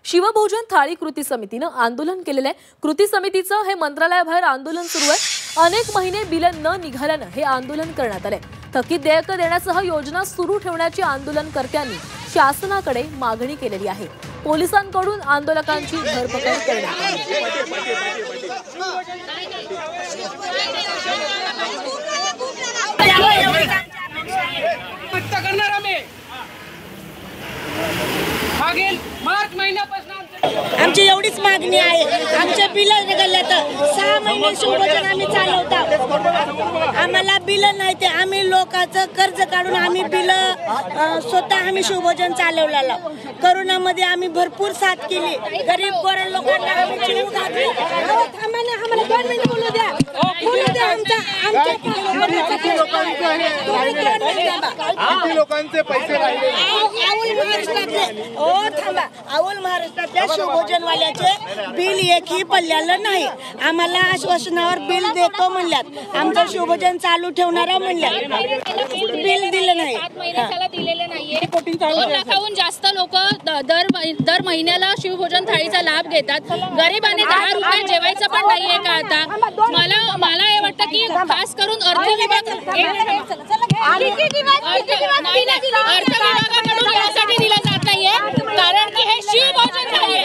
शिवभोजन थाळी कृती समितीनं आंदोलन केलेलं आहे। कृती समितीचं हे मंत्रालयाबाहेर आंदोलन सुरू आहे। अनेक महिने बिल न निघाल्यानं हे आंदोलन करण्यात आले। थकीत देयक देण्यासह योजना सुरू ठेवण्याची आंदोलनकर्त्यांनी शासनाकडे मागणी केलेली आहे। पोलिसांकडून आंदोलकांची धरपकड करण्यात आली। मार्च महिन्यापासून आमची एवढीच मागणी आहे। आमचे बिल निघाले तर 6 महिने शिवभोजन आम्ही चालवतो। आम्हाला बिल नाही ते आम्ही लोकांचं कर्ज काढून आम्ही बिल स्वतः आम्ही शिवभोजन चालवलेलं। कोरोनामध्ये आम्ही भरपूर साथ केली। गरीब गोर लोकांना आम्ही जीव घातले। आम्हाला 2 महिने बोलू द्या किती लोकांचे पैसे राहिले? अवल महाराष्ट्रातल्या शिवभोजनवाल्याचे बिल एकही पडलेलं नाही। आम्हाला आश्वासनावर बिल देतो म्हणल्यात, आमचं शिवभोजन चालू ठेवणारा म्हणल्यात, बिल दिलं नाही। 7 महिन्याला दिलेलं नाहीये। 2 लाखाहून जास्त लोक दर महिन्याला शिवभोजन थाळीचा लाभ घेतात। गरिबांनी 10 रुपये जेवायचं पण नाहीये का आता? मला हे वाटतं की खास करून अर्थ विभागाकडून यासाठी दिला जात नाहीये, कारण की हे शिवभोजन नाहीये।